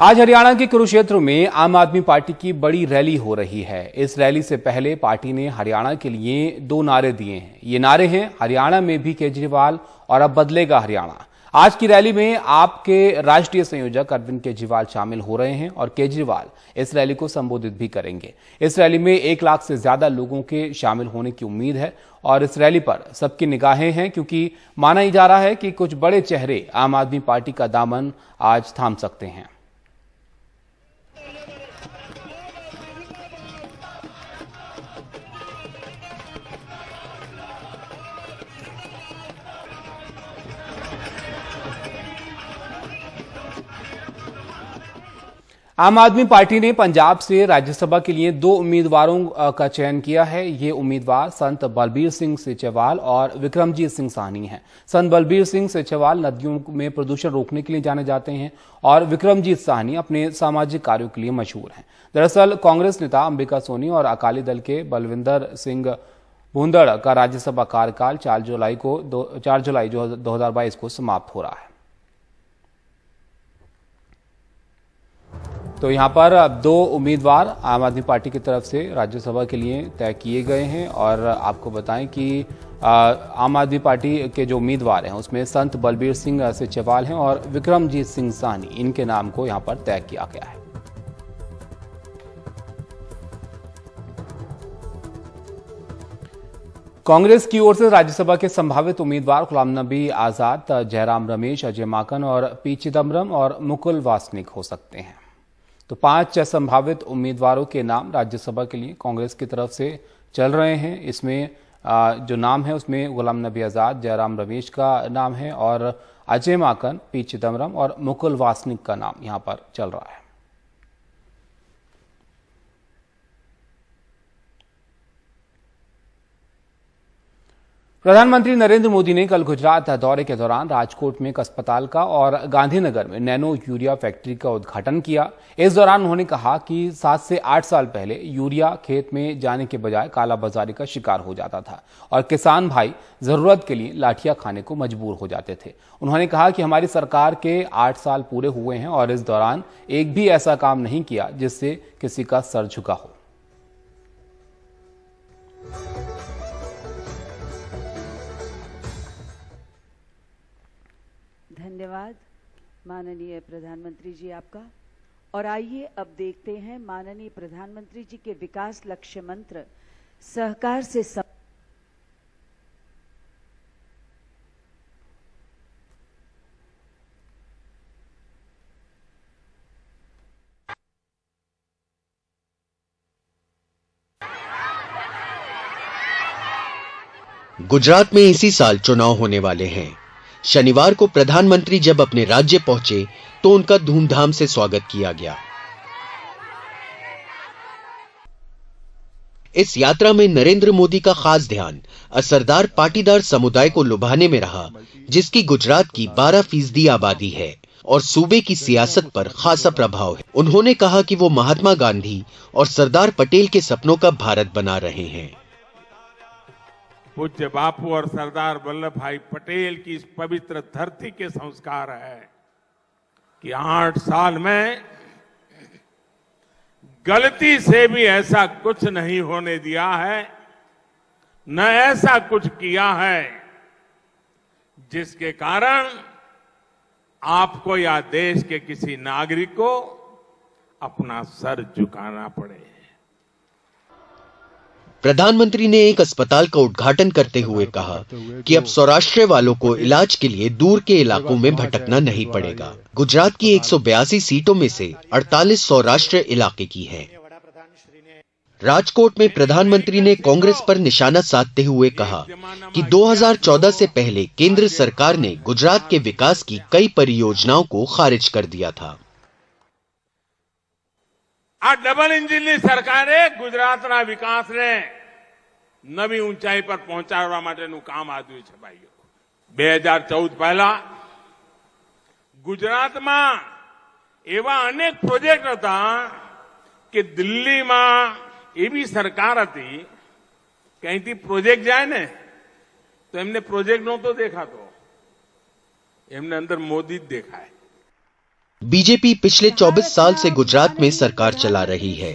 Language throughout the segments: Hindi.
आज हरियाणा के कुरुक्षेत्र में आम आदमी पार्टी की बड़ी रैली हो रही है। इस रैली से पहले पार्टी ने हरियाणा के लिए 2 नारे दिए हैं। ये नारे हैं, हरियाणा में भी केजरीवाल और अब बदलेगा हरियाणा। आज की रैली में आपके राष्ट्रीय संयोजक अरविंद केजरीवाल शामिल हो रहे हैं और केजरीवाल इस रैली को संबोधित भी करेंगे। इस रैली में 1 लाख से ज्यादा लोगों के शामिल होने की उम्मीद है और इस रैली पर सबकी निगाहें हैं, क्योंकि माना ही जा रहा है कि कुछ बड़े चेहरे आम आदमी पार्टी का दामन आज थाम सकते हैं। आम आदमी पार्टी ने पंजाब से राज्यसभा के लिए 2 उम्मीदवारों का चयन किया है। ये उम्मीदवार संत बलबीर सिंह सीचेवाल और विक्रमजीत सिंह साहनी हैं। संत बलबीर सिंह सीचेवाल नदियों में प्रदूषण रोकने के लिए जाने जाते हैं और विक्रमजीत साहनी अपने सामाजिक कार्यों के लिए मशहूर हैं। दरअसल कांग्रेस नेता अंबिका सोनी और अकाली दल के बलविंदर सिंह भूंदड़ का राज्यसभा कार्यकाल 4 जुलाई 2022 को समाप्त हो रहा है। तो यहां पर अब 2 उम्मीदवार आम आदमी पार्टी की तरफ से राज्यसभा के लिए तय किए गए हैं और आपको बताएं कि आम आदमी पार्टी के जो उम्मीदवार हैं उसमें संत बलबीर सिंह सीचेवाल हैं और विक्रमजीत सिंह साहनी, इनके नाम को यहां पर तय किया गया है। कांग्रेस की ओर से राज्यसभा के संभावित उम्मीदवार गुलाम नबी आजाद, जयराम रमेश, अजय माकन और पी चिदम्बरम और मुकुल वासनिक हो सकते हैं। तो 5 संभावित उम्मीदवारों के नाम राज्यसभा के लिए कांग्रेस की तरफ से चल रहे हैं। इसमें जो नाम है उसमें गुलाम नबी आजाद, जयराम रमेश का नाम है और अजय माकन, पी चिदम्बरम और मुकुल वासनिक का नाम यहां पर चल रहा है। प्रधानमंत्री नरेंद्र मोदी ने कल गुजरात दौरे के दौरान राजकोट में एक अस्पताल का और गांधीनगर में नैनो यूरिया फैक्ट्री का उद्घाटन किया। इस दौरान उन्होंने कहा कि 7 से 8 साल पहले यूरिया खेत में जाने के बजाय कालाबाजारी का शिकार हो जाता था और किसान भाई जरूरत के लिए लाठियां खाने को मजबूर हो जाते थे। उन्होंने कहा कि हमारी सरकार के 8 साल पूरे हुए हैं और इस दौरान एक भी ऐसा काम नहीं किया जिससे किसी का सर झुका हो। धन्यवाद माननीय प्रधानमंत्री जी आपका। और आइए अब देखते हैं माननीय प्रधानमंत्री जी के विकास लक्ष्य मंत्र सहकार से गुजरात में इसी साल चुनाव होने वाले हैं। शनिवार को प्रधानमंत्री जब अपने राज्य पहुंचे तो उनका धूमधाम से स्वागत किया गया। इस यात्रा में नरेंद्र मोदी का खास ध्यान असरदार पाटीदार समुदाय को लुभाने में रहा, जिसकी गुजरात की 12% आबादी है और सूबे की सियासत पर खासा प्रभाव है। उन्होंने कहा कि वो महात्मा गांधी और सरदार पटेल के सपनों का भारत बना रहे हैं। पूज्य बापू और सरदार वल्लभ भाई पटेल की इस पवित्र धरती के संस्कार है कि 8 साल में गलती से भी ऐसा कुछ नहीं होने दिया है, न ऐसा कुछ किया है जिसके कारण आपको या देश के किसी नागरिक को अपना सर झुकाना पड़े। प्रधानमंत्री ने एक अस्पताल का उद्घाटन करते हुए कहा कि अब सौराष्ट्र वालों को इलाज के लिए दूर के इलाकों में भटकना नहीं पड़ेगा। गुजरात की 182 सीटों में से 48 सौराष्ट्र इलाके की हैं। राजकोट में प्रधानमंत्री ने कांग्रेस पर निशाना साधते हुए कहा कि 2014 से पहले केंद्र सरकार ने गुजरात के विकास की कई परियोजनाओं को खारिज कर दिया था। આ ડબલ એન્જિનની સરકારે ગુજરાતના વિકાસને નવી ઊંચાઈ પર પહોંચાડવા માટેનું કામ આદ્યું છે ભાઈઓ। 2014 પહેલા ગુજરાતમાં એવા અનેક પ્રોજેક્ટ હતા કે દિલ્હીમાં એવી સરકાર હતી કે અહીંથી પ્રોજેક્ટ જાય ને તો એમને પ્રોજેક્ટ નહોતો દેખાતો, એમને અંદર મોદી જ દેખાય। बीजेपी पिछले 24 साल से गुजरात में सरकार चला रही है।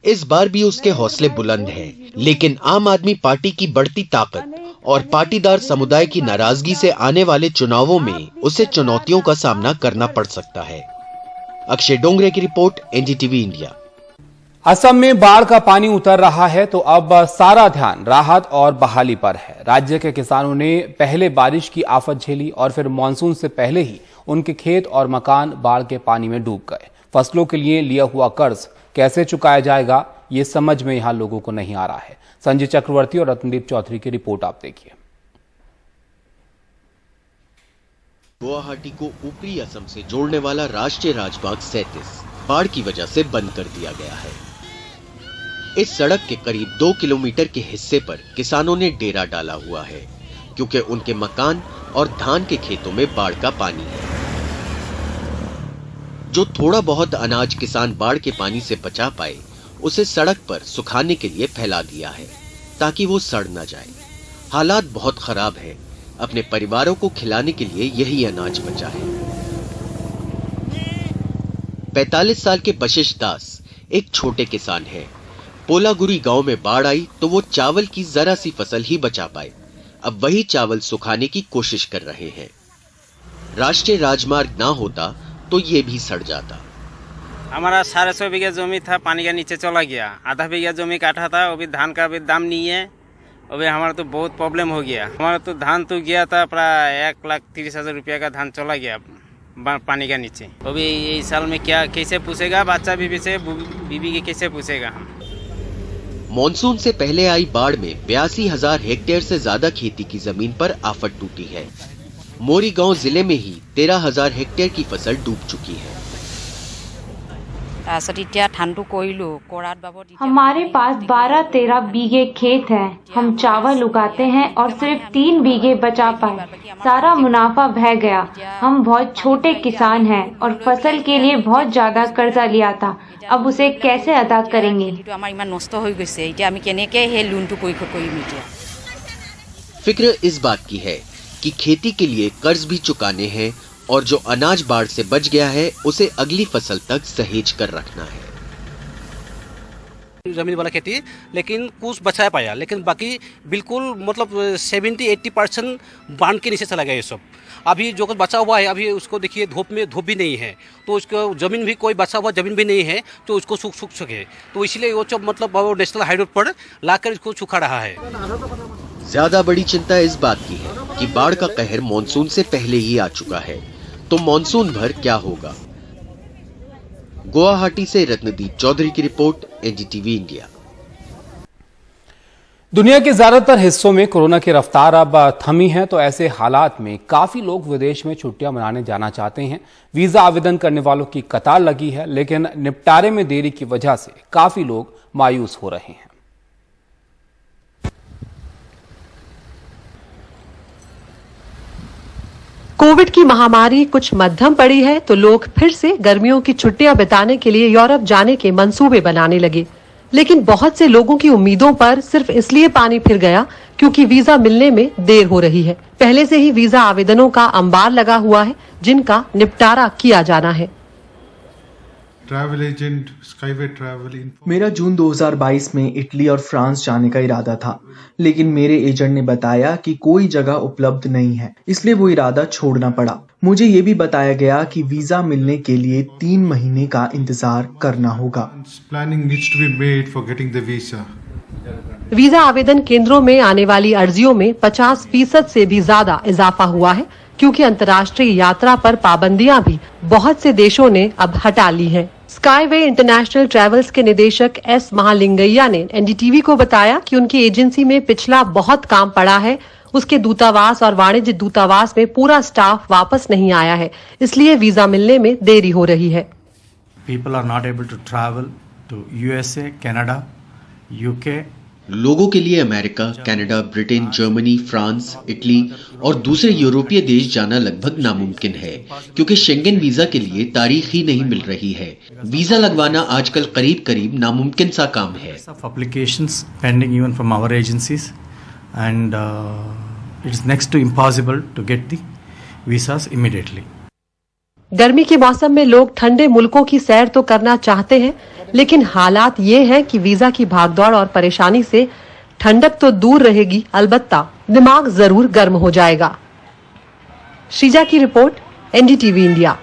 इस बार भी उसके हौसले बुलंद हैं, लेकिन आम आदमी पार्टी की बढ़ती ताकत और पाटीदार समुदाय की नाराजगी से आने वाले चुनावों में उसे चुनौतियों का सामना करना पड़ सकता है। अक्षय डोंगरे की रिपोर्ट, एनडीटीवी इंडिया। असम में बाढ़ का पानी उतर रहा है तो अब सारा ध्यान राहत और बहाली पर है। राज्य के किसानों ने पहले बारिश की आफत झेली और फिर मानसून से पहले ही उनके खेत और मकान बाढ़ के पानी में डूब गए। फसलों के लिए लिया हुआ कर्ज कैसे चुकाया जाएगा, ये समझ में यहां लोगों को नहीं आ रहा है। संजय चक्रवर्ती और रत्नदीप चौधरी की रिपोर्ट आप देखिए। गुवाहाटी को ऊपरी असम से जोड़ने वाला राष्ट्रीय राजमार्ग 37 बाढ़ की वजह से बंद कर दिया गया है। इस सड़क के करीब 2 किलोमीटर के हिस्से पर किसानों ने डेरा डाला हुआ है, क्योंकि उनके मकान और धान के खेतों में बाढ़ का पानी है। जो थोड़ा बहुत अनाज किसान बाढ़ के पानी से बचा पाए, उसे सड़क पर सुखाने के लिए फैला दिया है ताकि वो सड़ न जाए। हालात बहुत खराब है। अपने परिवारों को खिलाने के लिए यही अनाज बचा है। 45 साल के बशिश दास एक छोटे किसान हैं। पोलागुरी गांव में बाढ़ आई तो वो चावल की जरा सी फसल ही बचा पाए। अब वही चावल सुखाने की कोशिश कर रहे हैं। राष्ट्रीय राजमार्ग ना होता तो ये भी सड़ जाता। हमारा 650 बीघा जमी था, पानी का नीचे चला गया। आधा बीघा जमी काटा था, अभी धान का अभी दाम नहीं है। अभी हमारा तो बहुत प्रॉब्लम हो गया। हमारा तो धान तो गया था, प्राय 1,30,000 रुपया का धान चला गया पानी का नीचे। अभी इस साल में क्या कैसे पूछेगा बच्चा, बीबी से बीबी के कैसे पूछेगा हम। मॉनसून से पहले आई बाढ़ में 82,000 हेक्टेयर से ज्यादा खेती की जमीन पर आफत टूटी है। मोरीगांव जिले में ही 13,000 हेक्टेयर की फसल डूब चुकी है। हमारे पास 12-13 बीघे खेत है। हम चावल उगाते हैं और सिर्फ 3 बीघे बचा पाए। सारा मुनाफा बह गया। हम बहुत छोटे किसान हैं और फसल के लिए बहुत ज्यादा कर्जा लिया था। अब उसे कैसे अदा करेंगे? फिक्र इस बात की है कि खेती के लिए कर्ज भी चुकाने हैं और जो अनाज बाढ़ से बच गया है उसे अगली फसल तक सहेज कर रखना है। जमीन वाला खेती, लेकिन कुछ बचा पाया, लेकिन बाकी बिल्कुल मतलब 70-80% बांध के नीचे चला गया ये सब। अभी जो कुछ बचा हुआ है, अभी उसको देखिए धूप में धूप भी नहीं है, तो उसको जमीन भी कोई बचा हुआ जमीन भी नहीं है तो उसको सूख सके। तो इसलिए वो जब मतलब नेशनल हाईवे पर लाकर इसको सुखा रहा है। ज्यादा बड़ी चिंता इस बात की है कि बाढ़ का कहर मानसून से पहले ही आ चुका है, तो मानसून भर क्या होगा। गुवाहाटी से रत्नदीप चौधरी की रिपोर्ट, एनडीटीवी इंडिया। दुनिया के ज्यादातर हिस्सों में कोरोना की रफ्तार अब थमी है, तो ऐसे हालात में काफी लोग विदेश में छुट्टियां मनाने जाना चाहते हैं। वीजा आवेदन करने वालों की कतार लगी है, लेकिन निपटारे में देरी की वजह से काफी लोग मायूस हो रहे हैं। कोविड की महामारी कुछ मध्यम पड़ी है तो लोग फिर से गर्मियों की छुट्टियां बिताने के लिए यूरोप जाने के मंसूबे बनाने लगे। लेकिन बहुत से लोगों की उम्मीदों पर सिर्फ इसलिए पानी फिर गया क्योंकि वीजा मिलने में देर हो रही है। पहले से ही वीजा आवेदनों का अंबार लगा हुआ है, जिनका निपटारा किया जाना है। Travel agent skyway travel. मेरा जून 2022 में इटली और फ्रांस जाने का इरादा था, लेकिन मेरे एजेंट ने बताया कि कोई जगह उपलब्ध नहीं है, इसलिए वो इरादा छोड़ना पड़ा। मुझे ये भी बताया गया कि वीजा मिलने के लिए 3 महीने का इंतजार करना होगा। Planning needs to be made for getting the visa. Visa आवेदन केंद्रों में आने वाली अर्जियों में 50% से भी ज्यादा इजाफा हुआ है, क्योंकि अंतर्राष्ट्रीय यात्रा पर पाबंदियां भी बहुत से देशों ने अब हटा ली हैं। स्काईवे इंटरनेशनल ट्रैवल्स के निदेशक एस महालिंगैया ने एनडीटीवी को बताया कि उनकी एजेंसी में पिछला बहुत काम पड़ा है। उसके दूतावास और वाणिज्य दूतावास में पूरा स्टाफ वापस नहीं आया है, इसलिए वीजा मिलने में देरी हो रही है। People are not able to travel to USA, Canada, UK. लोगों के लिए America, Canada, Britain, Germany, France, Italy और दूसरे यूरोपीय देश जाना लगभग नामुमकिन है, क्योंकि शेंगेन वीजा के लिए तारीख ही नहीं मिल रही है। वीजा लगवाना आजकल करीब करीब नामुमकिन सा काम है। Applications pending even from our agencies, and it is next to impossible to get the visas immediately. गर्मी के मौसम में लोग ठंडे मुल्कों की सैर तो करना चाहते हैं, लेकिन हालात ये हैं कि वीजा की भागदौड़ और परेशानी से ठंडक तो दूर रहेगी, अलबत्ता दिमाग जरूर गर्म हो जाएगा। श्रीजा की रिपोर्ट, एनडीटीवी इंडिया।